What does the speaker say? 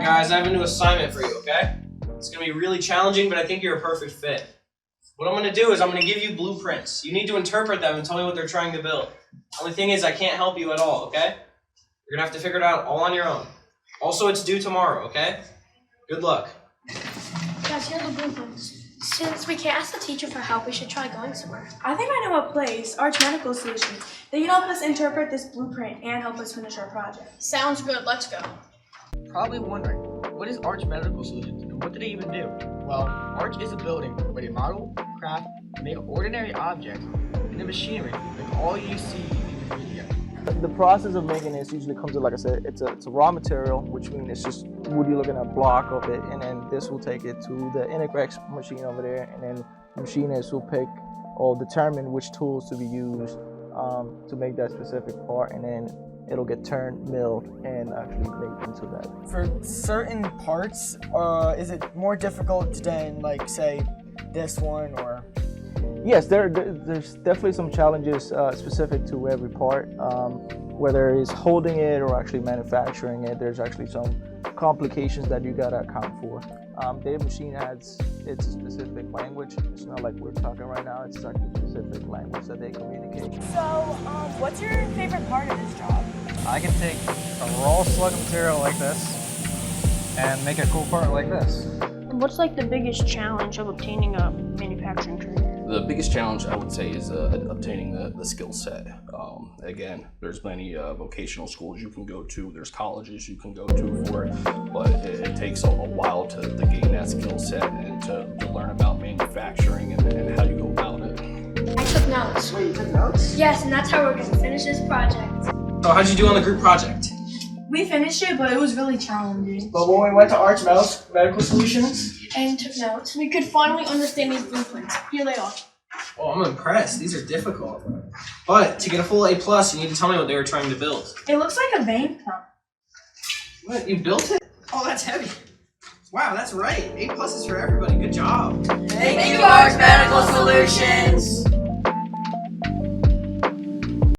guys, I have a new assignment for you, okay? It's gonna be really challenging, but I think you're a perfect fit. What I'm gonna do is I'm gonna give you blueprints. You need to interpret them and tell me what they're trying to build. Only thing is I can't help you at all, okay? You're gonna have to figure it out all on your own. Also, it's due tomorrow, okay? Good luck. Guys, here are the blueprints. Since we can't ask the teacher for help, we should try going somewhere. I think I know a place, Arch Medical Solutions. They can help us interpret this blueprint and help us finish our project. Sounds good, let's go. Probably wondering, what is Arch Medical Solutions and what do they even do? Well, Arch is a building where they model, craft, and make ordinary objects in the machinery like all you see in the video. The process of making this usually comes with, like I said, it's a raw material, which means it's just wood. You're looking at a block of it, and then this will take it to the Integrax machine over there, and then the machinists will pick or determine which tools to be used to make that specific part, and then it'll get turned, milled, and actually made into that. For certain parts, is it more difficult than, like, say, this one or? Yes, there's definitely some challenges specific to every part, whether it's holding it or actually manufacturing it. There's actually some complications that you gotta account for. The machine has its specific language. It's not like we're talking right now. It's actually a specific language that they communicate. So, what's your favorite part of this job? I can take a raw slug of material like this and make a cool part like this. What's like the biggest challenge of obtaining a manufacturing trade? The biggest challenge, I would say, is obtaining the skill set. Again, there's many vocational schools you can go to, there's colleges you can go to for it, but it takes a while to gain that skill set and to learn about manufacturing and how you go about it. I took notes. Wait, you took notes? Yes, and that's how we're gonna finish this project. So how'd you do on the group project? We finished it, but it was really challenging. But when we went to Arch Medical Solutions, And took notes. We could finally understand these blueprints. Here they are. oh, I'm impressed. These are difficult. But to get a full A+, you need to tell me what they were trying to build. It looks like a vein pump. What, you built it? Oh, that's heavy. Wow, that's right. A+ is for everybody. Good job. Thank you, Arch Medical Solutions!